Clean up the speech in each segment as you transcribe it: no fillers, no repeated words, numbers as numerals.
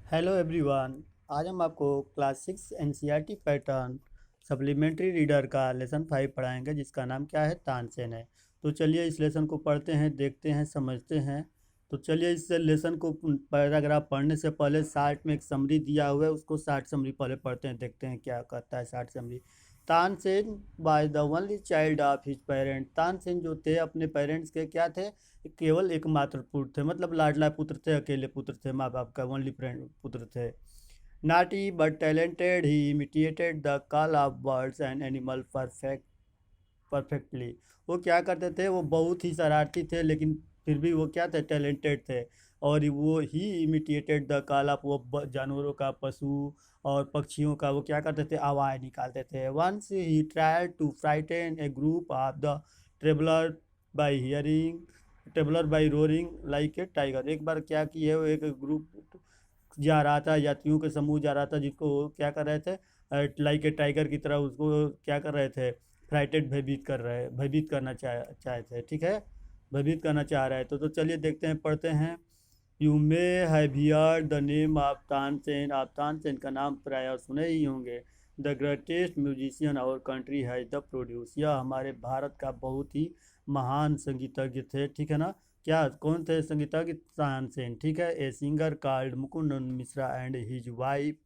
Hello everyone. आज हम आपको class 6 NCERT pattern supplementary reader का लेसन 5 पढ़ाएंगे, जिसका नाम क्या है, तानसेन है। तो चलिए इस लेसन को पढ़ते हैं, देखते हैं, समझते हैं। तो चलिए इस लेसन को पैराग्राफ पढ़ने से पहले शार्ट में एक समरी दिया हुआ है, उसको शार्ट समरी पहले पढ़ते हैं, देखते हैं क्या कहता है short summary. Tansen by the only child of his parent. Tansen जो थे अपने पेरेंट्स के क्या थे, केवल एकमात्र पुत्र थे, मतलब लाडला पुत्र थे, अकेले पुत्र थे, माँ बाप का ओनली पुत्र थे। Naughty but talented he imitated the call of birds and animal perfectly. वो क्या करते थे, वो बहुत ही शरारती थे, लेकिन फिर भी वो क्या थे, टैलेंटेड थे। और वो ही इमिटेटेड द कॉल ऑफ, वो जानवरों का, पशु और पक्षियों का वो क्या करते थे, आवाज़ निकालते थे। Once he tried to frighten a group of the traveller by hearing traveller by roaring like a tiger. एक बार क्या किए, वो एक ग्रुप जा रहा था, यात्रियों के समूह जा रहा था, जिसको वो क्या कर रहे थे, लाइक ए टाइगर की तरह उसको क्या कर रहे थे, फ्राइटेड, भयभीत करना चाहे थे, ठीक है, भयभीत करना चाह रहे थे। तो चलिए देखते हैं, पढ़ते हैं। You may have heard the name of Tansen. आप तानसेन का नाम प्राय सुने ही होंगे। The greatest musician our country has the produce. यह हमारे भारत का बहुत ही महान संगीतज्ञ थे, ठीक है ना। क्या कौन थे संगीतज्ञ, तानसेन, ठीक है। A singer called Mukundan Mishra and his wife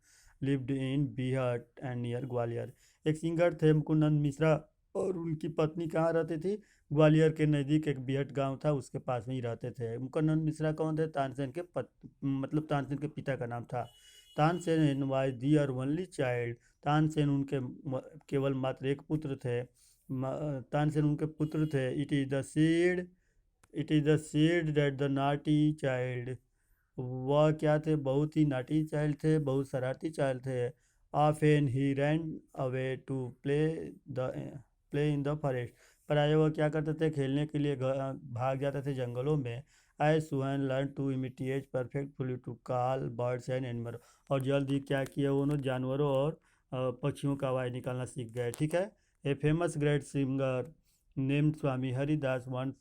lived in Bihar and near Gwalior. एक सिंगर थे मुकुंदन मिश्रा, और उनकी पत्नी कहाँ रहती थी, ग्वालियर के नज़दीक एक बिहट गांव था, उसके पास में ही रहते थे। मुकन्नन मिश्रा कौन थे, तानसेन के मतलब तानसेन के पिता का नाम था। Tansen was their only child. Tansen उनके केवल मात्र एक पुत्र थे। तानसेन उनके पुत्र थे। It is the seed that the naughty child. वह क्या थे, बहुत ही नाटी चाइल्ड थे, बहुत शरारती चाइल्ड थे। Often he ran away to the play in the forest. प्रायः वह क्या करते थे, खेलने के लिए भाग जाते थे जंगलों में। I soon learn to imitate perfectly to call birds and animal. और जल्द ही क्या किया उन्होंने, जानवरों और पक्षियों का आवाज़ निकालना सीख गए, ठीक है। A famous great singer named Swami Haridas was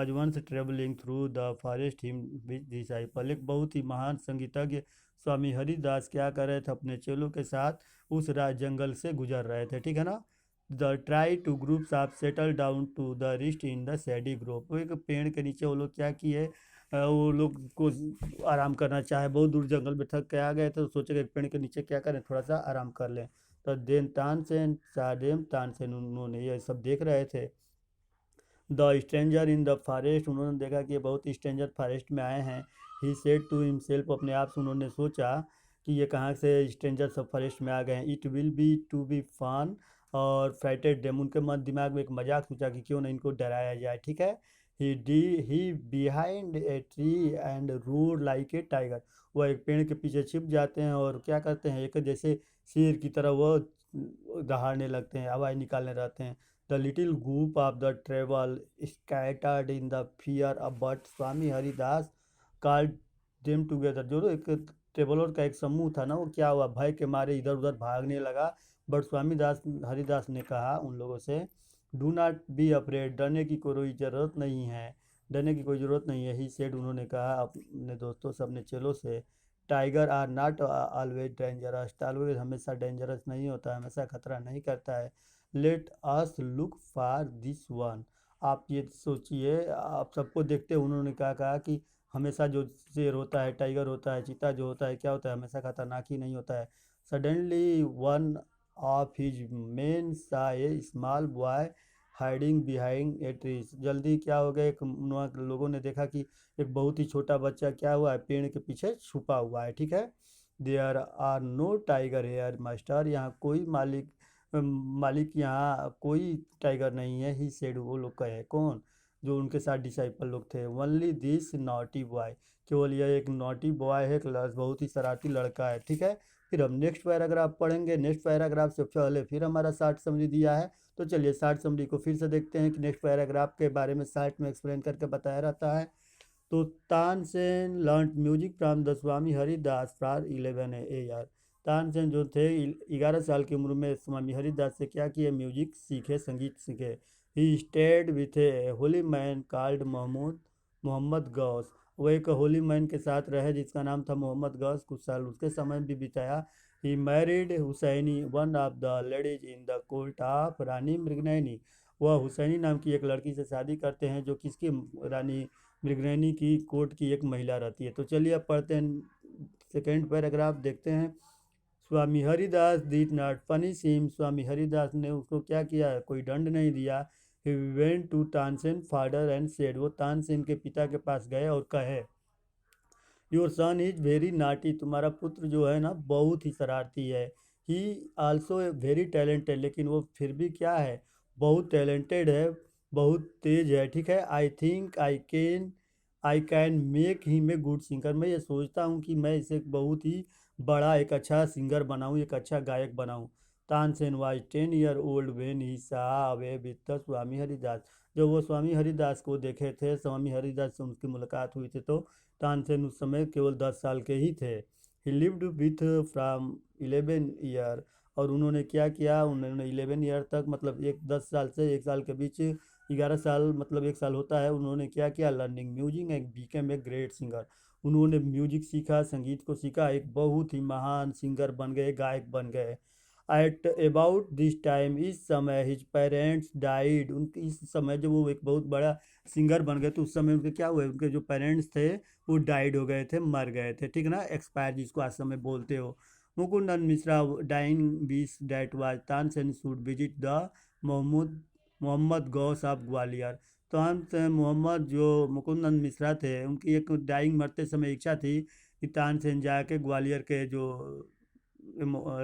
once travelling through the forest him with disciple. एक बहुत ही महान संगीतज्ञ स्वामी हरिदास क्या कर रहे थे, अपने चेलों के साथ उस राज जंगल से गुजर रहे थे, ठीक है ना। The try to groups of settle down to the rest in the shady group. एक पेड़ के नीचे वो लोग क्या किए, वो लोग को आराम करना चाहे, बहुत दूर जंगल में थक के आ गए थे, तो सोचे कि एक पेड़ के नीचे क्या करें, थोड़ा सा आराम कर लें। तो देन तानसेन साडेम तानसेन, उन्होंने ये सब देख रहे थे। The stranger in the forest, उन्होंने देखा कि ये बहुत स्ट्रेंजर फॉरेस्ट में आए हैं। ही सेड टू हिमसेल्फ, अपने आप से उन्होंने सोचा कि ये कहाँ से स्ट्रेंजर सब फॉरेस्ट में आ गए हैं। It will be to be fun और फ्राइटेड डेम, उनके मन दिमाग में एक मजाक सोचा कि क्यों ना इनको डराया जाए, ठीक है। He behind a tree and roared like a tiger. वह एक पेड़ के पीछे छिप जाते हैं और क्या करते हैं, एक जैसे शेर की तरह वो दहाड़ने लगते हैं, आवाज़ निकालने रहते हैं। The little group of the travel scattered in the fear of, but Swami Haridas called them together। जो एक ट्रेवलर का एक समूह था ना, वो क्या हुआ, भय के मारे इधर उधर भागने लगा। बट स्वामी दास हरिदास ने कहा उन लोगों से, डू नॉट बी अफ्रेड, डरने की कोई ज़रूरत नहीं है, डरने की कोई ज़रूरत नहीं है। ही सेड, उन्होंने कहा अपने दोस्तों से, अपने चेलों से, tiger are not always dangerous. Tiger हमेशा डेंजरस नहीं होता, हमेशा खतरा नहीं करता है। Let us look for this one. आप ये सोचिए, आप सबको देखते हैं, उन्होंने कहा कि हमेशा जो शेर होता है, टाइगर होता है, चीता जो होता है, क्या होता है, हमेशा खतरनाक ही नहीं होता है। Suddenly one of his men saw a small boy hiding behind a tree. जल्दी क्या हो गया, एक लोगों ने देखा कि एक बहुत ही छोटा बच्चा क्या हुआ है, पेड़ के पीछे छुपा हुआ है, ठीक है। There are no tiger here master, यहाँ कोई मालिक यहाँ कोई टाइगर नहीं है। ही सेड, वो लोग कहे, कौन, जो उनके साथ डिसाइपल लोग थे। ओनली दिस नॉटी बॉय, केवल यह एक नॉटी बॉय है, एक बहुत ही शरारती लड़का है, ठीक है। फिर हम नेक्स्ट पैराग्राफ पढ़ेंगे। नेक्स्ट पैराग्राफ से पहले फिर हमारा शार्ट समरी दिया है, तो चलिए शार्ट समरी को फिर से देखते हैं कि नेक्स्ट पैराग्राफ के बारे में शार्ट में एक्सप्लेन करके बताया रहता है। तो Tansen learn music from the Swami Haridas for 11 year. Tansen जो थे 11 साल की उम्र में स्वामी हरिदास से क्या किए, म्यूजिक सीखे, संगीत सीखे। He stayed with a holy man called Mohammad Ghaus. वो एक होली मैन के साथ रहे जिसका नाम था मोहम्मद गौस, कुछ साल उसके समय भी बिताया। He married Husaini one of the ladies in the court of Rani Mriganayani. वह हुसैनी नाम की एक लड़की से शादी करते हैं जो किसकी, रानी मृगनयनी की कोर्ट की एक महिला रहती है। तो चलिए अब पढ़ते हैं, सेकेंड पैराग्राफ देखते हैं। Swami Haridas did not punish him. Swami Haridas ने उसको क्या किया, कोई दंड नहीं दिया। He went to Tansen father and said, वो तानसेन के पिता के पास गए और कहे, your son is very naughty, तुम्हारा पुत्र जो है ना बहुत ही शरारती है। ही आल्सो वेरी टैलेंटेड, लेकिन वो फिर भी क्या है, बहुत टैलेंटेड है, बहुत तेज है। ठीक है, I think I can make him a good singer, मैं ये सोचता हूँ कि मैं इसे बहुत ही बड़ा एक अच्छा सिंगर बनाऊँ, एक अच्छा गायक बनाऊँ। Tansen was 10 year old when he सा अवे विद स्वामी हरिदास। जब वो स्वामी हरिदास को देखे थे, स्वामी हरिदास से उनकी मुलाकात हुई थी, तो तानसेन उस समय केवल 10 साल के ही थे। ही लिव्ड विथ फ्राम 11 year, और उन्होंने क्या किया, उन्होंने 11 year तक, मतलब 10 साल से 1 साल के बीच 11 साल, मतलब 1 साल होता है, उन्होंने क्या किया, learning music and became a great singer. उन्होंने म्यूजिक सीखा, संगीत को सीखा, एक बहुत ही महान सिंगर बन गए, गायक बन गए। एट अबाउट दिस टाइम, इस समय हिज पेरेंट्स डाइड, उनके इस समय जब वो एक बहुत बड़ा सिंगर बन गए तो उस समय उनके क्या हुए, उनके जो पेरेंट्स थे वो डाइड हो गए थे, मर गए थे, ठीक है ना, एक्सपायर जिसको आज समय बोलते हो। Mukundan Mishra dying wish that was Tansen should visit the Mohammad Mohammad Ghaus of Gwalior. तो हम मोहम्मद जो मुकुंदन मिश्रा थे, उनकी एक डाइंग मरते समय इच्छा थी कि तानसेन जाके ग्वालियर के जो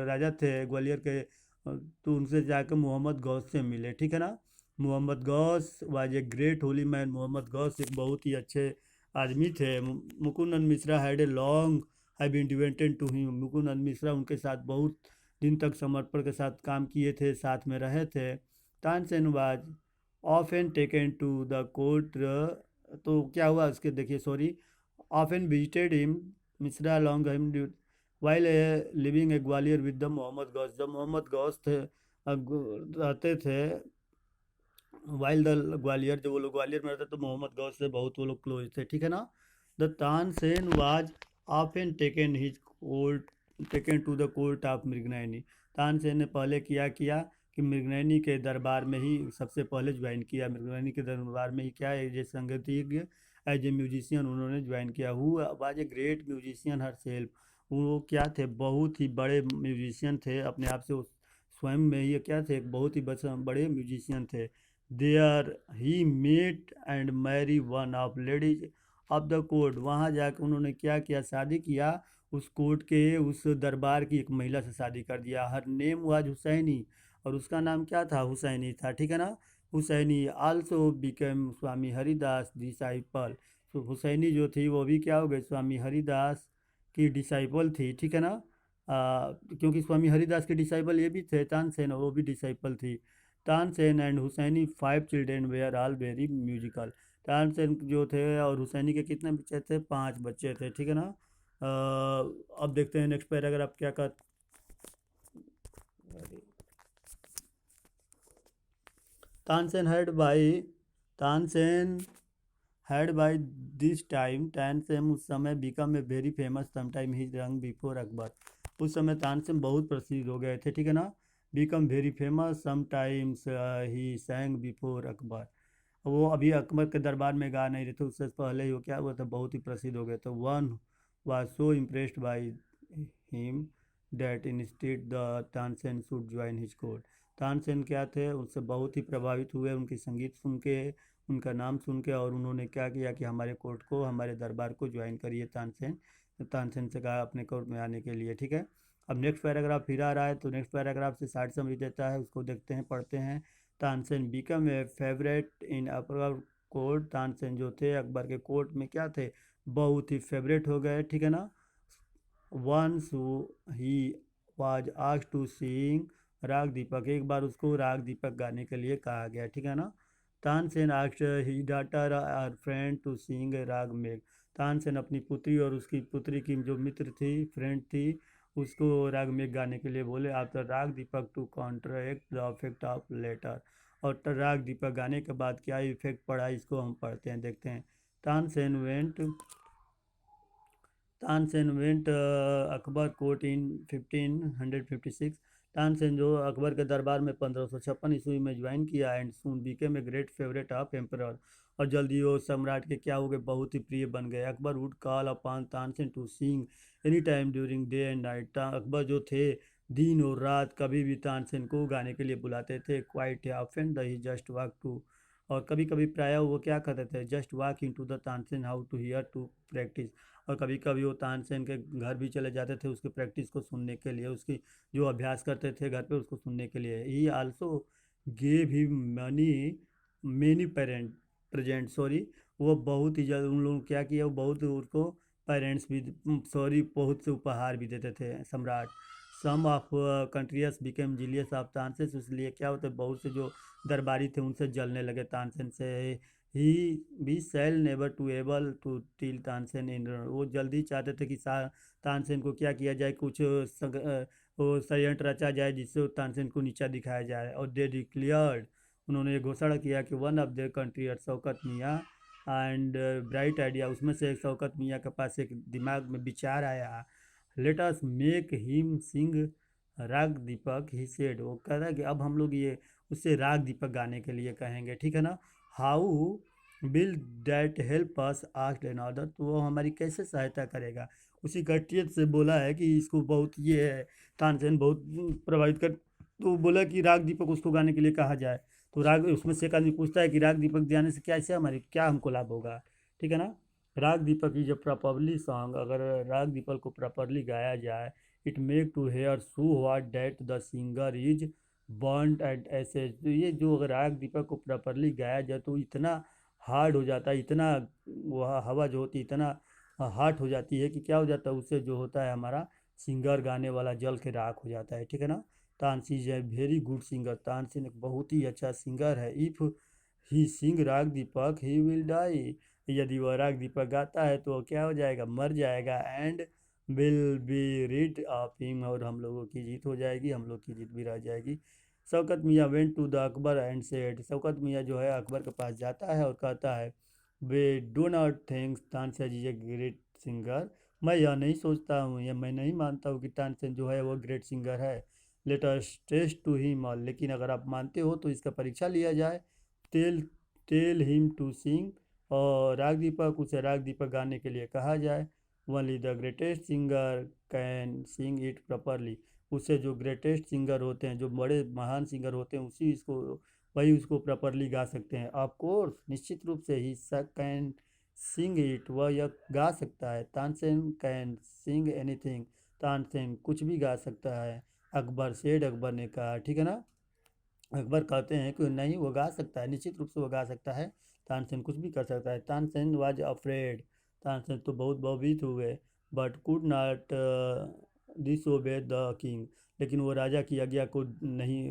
राजा थे ग्वालियर के, तो उनसे जाकर मोहम्मद गौस से मिले, ठीक है ना। Mohammad Ghaus was a great holy man, Mohammad Ghaus एक बहुत ही अच्छे आदमी थे। Mukundan Mishra had a long have been डिवेंटेड टू हिम, मुकुंदन मिश्रा उनके साथ बहुत दिन तक समर्पण के साथ काम किए थे, साथ में रहे थे। Tansen was often taken to the court, तो क्या हुआ उसके, देखिए sorry, often visited him Mishra long him while living a Gwalior with the Mohammad Ghaus, जब मोहम्मद गौस थे रहते थे, वाइल द ग्वालियर, जब वो लोग ग्वालियर में रहते तो मोहम्मद गौस से बहुत वो लोग क्लोज थे, ठीक है ना। The Tansen was often taken to the court of Mrignayani, Tansen ने पहले किया कि मृगनयनी के दरबार में ही सबसे पहले ज्वाइन किया, मृगनयनी के दरबार में ही क्या एज ए संगीतज्ञ, एज ए म्यूजिशियन उन्होंने ज्वाइन किया। Who was a great musician her self, वो क्या थे, बहुत ही बड़े म्यूजिशियन थे अपने आप से, वो स्वयं में ही क्या थे, एक बहुत ही बड़े म्यूजिशियन थे। There he met and married one of ladies of the court, वहाँ जाकर उन्होंने क्या किया, शादी किया, उस कोर्ट के उस दरबार की एक महिला से शादी कर दिया। हर नेम वाज हुसैनी, और उसका नाम क्या था, हुसैनी था, ठीक है ना। हुसैनी आल्सो बिकेम स्वामी हरिदास डिसाइपल, तो हुसैनी जो थी वो भी क्या हो गई, स्वामी हरिदास की डिसाइपल थी, ठीक है ना। क्योंकि स्वामी हरिदास के डिसाइपल ये भी थे, तानसेन, वो भी डिसाइपल थी। Tansen and Husaini 5 children were all very musical, Tansen जो थे और हुसैनी के कितने बच्चे थे, 5 बच्चे थे, ठीक है ना। अब देखते हैं नेक्स्ट पैराग्राफ क्या कर, Tansen had by Tansen had by this time, Tansen उस समय become a very famous, sometime he रंग बिफोर अकबर, उस समय तानसेन बहुत प्रसिद्ध हो गए थे, ठीक है ना। Become very famous sometimes he सैंग before Akbar, वो अभी अकबर के दरबार में गा नहीं रहे थे, उससे पहले ही वो क्या हुआ था, बहुत ही प्रसिद्ध हो गए थे। One was so impressed by him that instead the Tansen should join his court, Tansen क्या थे, उससे बहुत ही प्रभावित हुए उनकी संगीत सुन के, उनका नाम सुन के, और उन्होंने क्या किया कि हमारे कोर्ट को, हमारे दरबार को ज्वाइन करिए तानसेन, तानसेन से कहा अपने कोर्ट में आने के लिए, ठीक है। अब नेक्स्ट पैराग्राफ फिर आ रहा है, तो नेक्स्ट पैराग्राफ से शार्ट समरी देता है, उसको देखते हैं, पढ़ते हैं। Tansen become a favourite in Akbar court, Tansen जो थे अकबर के कोर्ट में क्या थे, बहुत ही फेवरेट हो गए, ठीक है ना। Once he was asked to sing raga Deepak, एक बार उसको राग दीपक गाने के लिए कहा गया, ठीक है ना। Tansen asked he daughter or friend to sing raga Megh, Tansen अपनी पुत्री और उसकी पुत्री की जो मित्र थी, फ्रेंड थी, उसको राग मेघ गाने के लिए बोले, after raag Deepak to contract the effect of letter, और राग दीपक गाने के बाद क्या इफेक्ट पड़ा, इसको हम पढ़ते हैं, देखते हैं। Tansen went Tansen went Akbar court in 1556। Tansen जो अकबर के दरबार में 1556 ईस्वी में ज्वाइन किया and soon became a great favourite of emperor. और जल्दी वो सम्राट के क्या हो गए, बहुत ही प्रिय बन गए। Akbar would call upon Tansen to sing any time during day and night. Akbar जो थे दिन और रात कभी भी तानसेन को गाने के लिए बुलाते थे। Quite often the he just walk to, और कभी कभी प्रायः वो क्या करते थे, just walk into the Tansen how to hear to practise. और कभी कभी वो तानसेन के घर भी चले जाते थे उसके प्रैक्टिस को सुनने के लिए, उसकी जो अभ्यास करते थे घर पे उसको सुनने के लिए। ही also gave he money many parent present sorry, वो बहुत ही जल्द उन लोगों ने क्या किया, वो बहुत उसको पेरेंट्स भी सॉरी बहुत से उपहार भी देते थे सम्राट। सम ऑफ कंट्रियस बिकेम जिलियस ऑफ तानसेन, इसलिए क्या होता है बहुत से जो दरबारी थे उनसे जलने लगे तानसेन से। He be sell never to able to till Tansen in, वो जल्दी चाहते थे कि तानसेन को क्या किया जाए, कुछ वो षड्यंत्र रचा जाए जिससे वो तानसेन को नीचा दिखाया जाए। और दे डिक्लेयर्ड, उन्होंने ये घोषणा किया कि one of their country Shaukat मियाँ एंड ब्राइट आइडिया, उसमें से एक शौकत मियाँ के पास एक दिमाग में विचार आया। Let us make him Singh raga Deepak, he said, वो कह रहा है कि अब हम लोग ये उससे राग दीपक गाने के लिए कहेंगे, ठीक है ना। How will that help us asked another, तो वो हमारी कैसे सहायता करेगा। उसी कटियत से बोला है कि इसको बहुत ये है, तानसेन बहुत प्रभावित कर, तो बोला कि राग दीपक उसको गाने के लिए कहा जाए। तो राग उसमें से एक आदमी पूछता है कि राग दीपक गाने से क्या, इससे हमारी क्या हमको लाभ होगा, ठीक है ना। राग दीपक की जब प्रॉपरली सॉन्ग, अगर राग दीपक को प्रॉपरली गाया जाए, it make to here so what that the singer is burned at ashes, तो ये जो अगर राग दीपक को प्रॉपरली गाया जाए तो इतना हार्ड हो जाता है, इतना वह हवा जो होती है इतना हार्ड हो जाती है कि क्या हो जाता है, उससे जो होता है हमारा सिंगर गाने वाला जल के राख हो जाता है, ठीक है ना। Tansen is a very good singer, Tansen एक बहुत ही अच्छा सिंगर है। If he Singh raga Deepak he will die, यदि वह राग दीपक गाता है तो क्या हो जाएगा, मर जाएगा। And will be rid of him, और हम लोगों की जीत हो जाएगी, हम लोग की जीत भी रह जाएगी। Shaukat Miyan went to the Akbar and said, Shaukat Miyan जो है अकबर के पास जाता है और कहता है, we do not think Tansen is a great singer, मैं यह नहीं सोचता हूँ, या मैं नहीं मानता हूँ कि तानसेन जो है वो ग्रेट सिंगर है। Let us test to him, लेकिन अगर आप मानते हो तो इसका परीक्षा लिया जाए। Tell tell him to sing, और राग दीपक, उसे राग दीपक गाने के लिए कहा जाए। Only the greatest singer can sing it properly, उससे जो ग्रेटेस्ट सिंगर होते हैं, जो बड़े महान सिंगर होते हैं, उसी इसको वही उसको प्रॉपरली गा सकते हैं। ऑफ कोर्स, निश्चित रूप से ही कैन सिंग इट, वह यह गा सकता है। Tansen can sing anything, Tansen कुछ भी गा सकता है। अकबर सेड, अकबर ने कहा, ठीक है ना। अकबर कहते हैं कि नहीं वो गा सकता है, निश्चित रूप से वो गा सकता है, तानसेन कुछ भी कर सकता है। तानसेन वाज अफ्रेड, तानसेन तो बहुत भयभीत हुए, but could not disobey the king, लेकिन वो राजा की आज्ञा को नहीं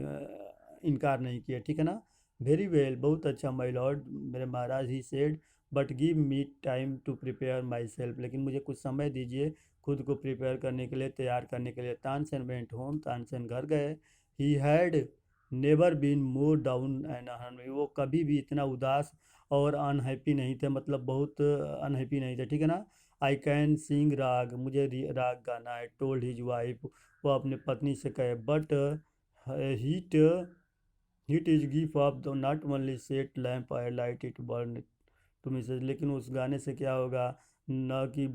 इनकार नहीं किया, ठीक है ना। वेरी वेल, बहुत अच्छा माय लॉर्ड, मेरे महाराज, he said, but give me time to prepare myself, लेकिन मुझे कुछ समय दीजिए खुद को प्रिपेयर करने के लिए, तैयार करने के लिए। तानसेन वेंट होम, तानसेन घर गए। He had never been more down and unhappy, वो कभी भी इतना उदास और अनहैप्पी नहीं थे, मतलब बहुत अनहैप्पी नहीं थे, ठीक है ना। आई कैन सिंग राग, मुझे राग गाना है। टोल्ड हिज वाइफ, वो अपने पत्नी से कहे, but heat heat is gift of the not only set lamp I light it burn to Mrs, लेकिन उस गाने से क्या होगा, न कि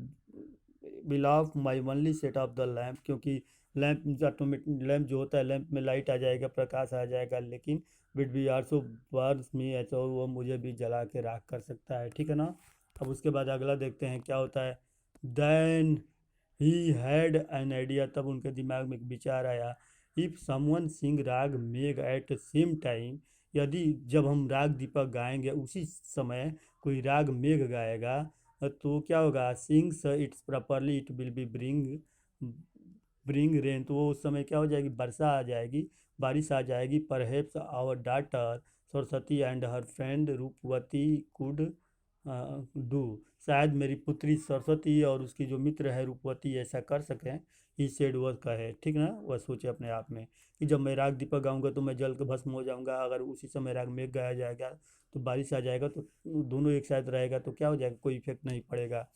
will of my only set of the lamp, क्योंकि लैम्प ऑटोमेटिक लैम्प जो होता है, लैम्प में लाइट आ जाएगा, प्रकाश आ जाएगा, लेकिन विट बी आल्सो बर्स मी, ऐसा वो मुझे भी जला के राख कर सकता है, ठीक है ना। अब उसके बाद अगला देखते हैं क्या होता है। Then he had an idea, तब उनके दिमाग में एक विचार आया। इफ समवन सिंग राग मेघ एट सेम टाइम, यदि जब हम राग दीपक गाएंगे उसी समय कोई राग मेघ गाएगा, तो क्या होगा, sings it's properly it will B bring bring rain, तो वो उस समय क्या हो जाएगी, वर्षा आ जाएगी, बारिश आ जाएगी। Perhaps our daughter Saraswati and her friend Roopvati could do, शायद मेरी पुत्री सरस्वती और उसकी जो मित्र है रूपवती ऐसा कर सकें। ही सेड, वह कहे, ठीक ना, वह सोचे अपने आप में कि जब मैं राग दीपक गाऊंगा तो मैं जल के भस्म हो जाऊंगा, अगर उसी समय राग मेघ गाया जाएगा तो बारिश आ जाएगा तो दोनों एक साथ रहेगा तो क्या हो जाएगा, कोई इफेक्ट नहीं पड़ेगा।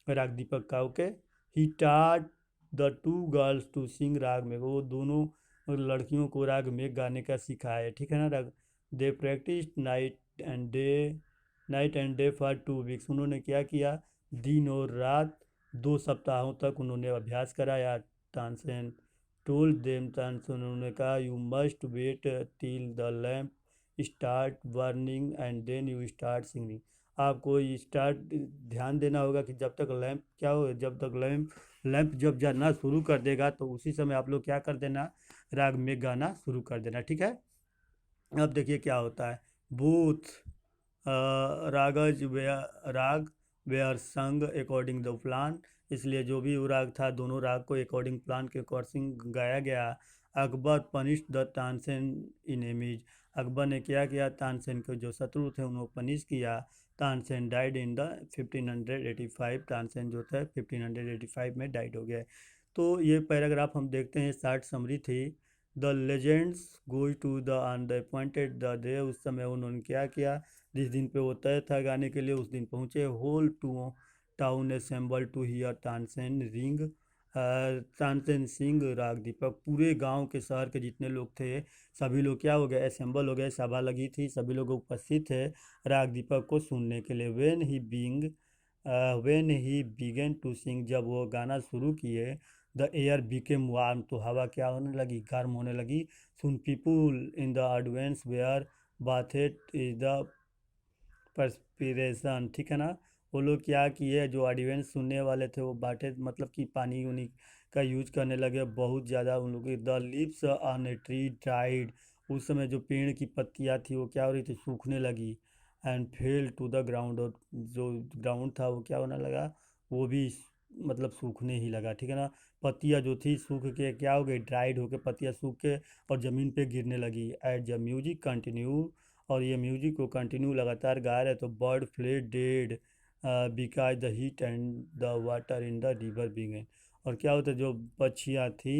राग दीपक का, okay. He taught the two girls to sing राग में, वो दोनों लड़कियों को राग में गाने का सिखाया है, ठीक है ना। Raag they practice night and day for 2 weeks, उन्होंने क्या किया, दिन और रात 2 सप्ताहों तक उन्होंने अभ्यास कराया। तानसेन टोल्ड देम, तानसेन उन्होंने कहा, you must wait till the lamp start burning and then you start singing. आपको स्टार्ट ध्यान देना होगा कि जब तक लैंप क्या हो, जब तक लैंप जब जलना शुरू कर देगा तो उसी समय आप लोग क्या कर देना, राग में गाना शुरू कर देना, ठीक है। अब देखिए क्या होता है। बोथ रागज राग वेयर संग अकॉर्डिंग द प्लान, इसलिए जो भी वो राग था दोनों राग को अकॉर्डिंग प्लान के अकॉर्डिंग गाया गया। Akbar punish the Tansen enemies, Akbar ने क्या किया, तानसेन के जो शत्रु थे उनको पनिश किया। Tansen died in the 1585, Tansen जो थे 1585 में डाइड हो गए। तो ये पैराग्राफ हम देखते हैं, शॉर्ट समरी थी। The legends goes to the on the appointed the day, उस समय उन्होंने क्या किया, जिस दिन पे वो तय था गाने के लिए उस दिन पहुँचे। Whole to town assemble to hear Tansen ring Tansen sing raga Deepak, पूरे गांव के शहर के जितने लोग थे सभी लोग क्या हो गए, असेंबल हो गए, सभा लगी थी, सभी लोग उपस्थित थे राग दीपक को सुनने के लिए। When he began to sing, जब वो गाना शुरू किए, द एयर बिकेम वार्म, तो हवा क्या होने लगी, गर्म होने लगी। Soon people in the audience were bathed is the perspiration, ठीक है ना। वो लोग क्या किए, जो ऑडियंस सुनने वाले थे वो बाटे मतलब कि पानी उनी का यूज करने लगे बहुत ज़्यादा उन लोग। The leaves on a tree dried, उस समय जो पेड़ की पत्तियाँ थी वो क्या हो रही थी, सूखने लगी। And fell to the ground, और जो ग्राउंड था वो क्या होने लगा, वो भी मतलब सूखने ही लगा, ठीक है ना। पत्तियाँ जो थी सूख के क्या हो गई, ड्राइड होके पत्तियाँ सूख के और ज़मीन पे गिरने लगी। एट द म्यूजिक कंटिन्यू, और ये म्यूजिक को कंटिन्यू लगातार गा रहे तो bird fell dead because the heat and the water in the river began, और क्या होता जो पक्षियाँ थी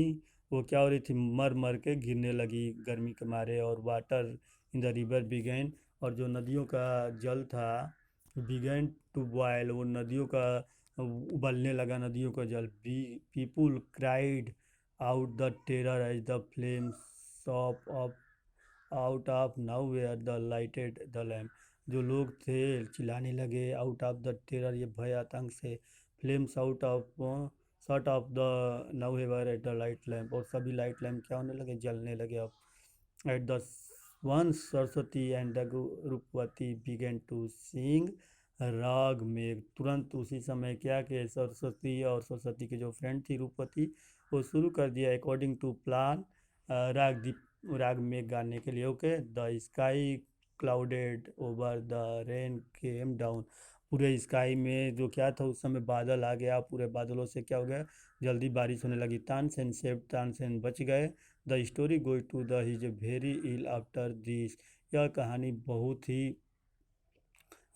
वो क्या हो रही थी, मर मर के गिरने लगी गर्मी के मारे। और water in the river began, और जो नदियों का जल था, बिगेन टू बॉयल, वो नदियों का उबलने लगा, नदियों का जल। People cried out the terror as the flames of out of now where the lighted the lamp, जो लोग थे चिल्लाने लगे आउट ऑफ द टेरर, ये भय आतंक से। Flames out of shot of the now where at the light lamp, और सभी लाइट लैम्प क्या होने लगे, जलने लगे अब। At the once Saraswati and the Roopvati began to sing राग में, तुरंत उसी समय क्या कि सरस्वती और सरस्वती के जो फ्रेंड थी रूपवती, वो शुरू कर दिया अकॉर्डिंग टू प्लान राग में गाने के लिए, okay. The sky clouded over the rain came down, पूरे स्काई में जो क्या था उस समय बादल आ गया, पूरे बादलों से क्या हो गया, जल्दी बारिश होने लगी। तानसेन सेव, तानसेन बच गए। The story goes to the his very ill after this, यह कहानी बहुत ही,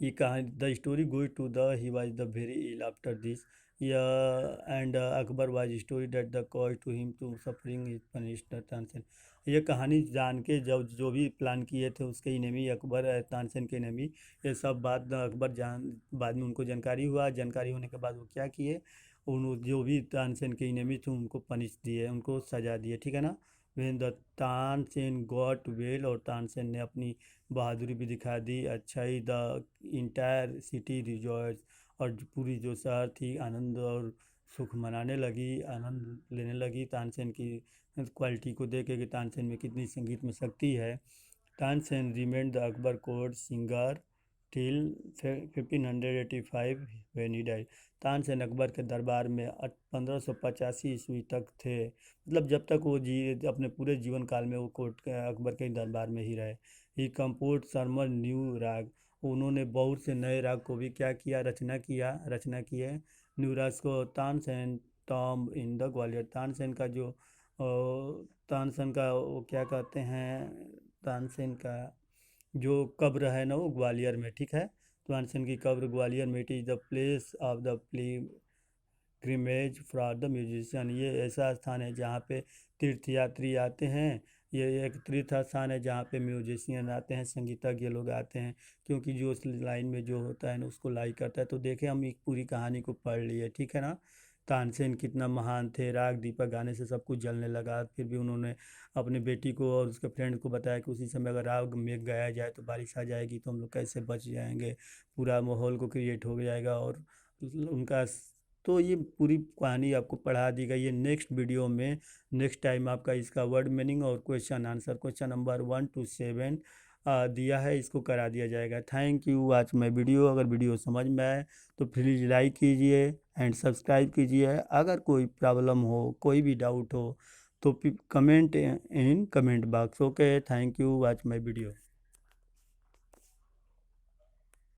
ये कहानी the story goes to the he was the very ill after this, and Akbar was story that the cause to him to suffering is punished Tansen, ये कहानी जान के जब जो भी प्लान किए थे उसके इनेमी अकबर तानसेन के इनेमी, ये सब बात अकबर जान, बाद में उनको जानकारी हुआ, जानकारी होने के बाद वो क्या किए, उन जो भी तानसेन के इनेमी थे उनको पनिश दिए, उनको सजा दिए, ठीक है ना। When the Tansen got well, और तानसेन ने अपनी बहादुरी भी दिखा दी। अच्छा ही द इंटायर सिटी रिजॉर्ट्स, और पूरी जो शहर थी आनंद और सुख मनाने लगी, आनंद लेने लगी तानसेन की क्वालिटी को देख के कि तानसेन में कितनी संगीत में शक्ति है। Tansen remained the Akbar court singer till 1585 when he died, Tansen Akbar के दरबार में 1585 ईस्वी तक थे, मतलब जब तक वो जी अपने पूरे जीवन काल में वो कोर्ट के अकबर के दरबार में ही रहे। ही कंपोज सरमन न्यू राग, उन्होंने बहुत से नए राग को भी क्या किया, रचना किए। न्यू राग को Tansen Tom in the Gwalior, Tansen का जो तानसेन का वो क्या कहते हैं, तानसेन का जो कब्र है ना वो ग्वालियर में, ठीक है। तानसेन की कब्र ग्वालियर में, it is the place of the pilgrimage for the musician, ये ऐसा स्थान है जहाँ पे तीर्थयात्री आते हैं ये एक तीर्थ स्थान है जहाँ पे म्यूजिशियन आते हैं, संगीतज्ञ लोग आते हैं, क्योंकि जो उस लाइन में जो होता है ना उसको लाइक करता है। तो देखे हम एक पूरी कहानी को पढ़ लिए, ठीक है ना। तानसेन कितना महान थे, राग दीपक गाने से सब कुछ जलने लगा, फिर भी उन्होंने अपनी बेटी को और उसके फ्रेंड को बताया कि उसी समय अगर राग में गाया जाए तो बारिश आ जाएगी, तो हम लोग कैसे बच जाएंगे, पूरा माहौल को क्रिएट हो जाएगा। और उनका तो ये पूरी कहानी आपको पढ़ा दी गई है। नेक्स्ट वीडियो में नेक्स्ट टाइम आपका इसका वर्ड मीनिंग और question answer, question number 1 to 7 दिया है, इसको करा दिया जाएगा। Thank you watch my video. अगर वीडियो समझ में आए तो प्लीज़ लाइक कीजिए एंड सब्सक्राइब कीजिए। अगर कोई प्रॉब्लम हो, कोई भी डाउट हो तो comment in comment box. Okay, thank you watch my video.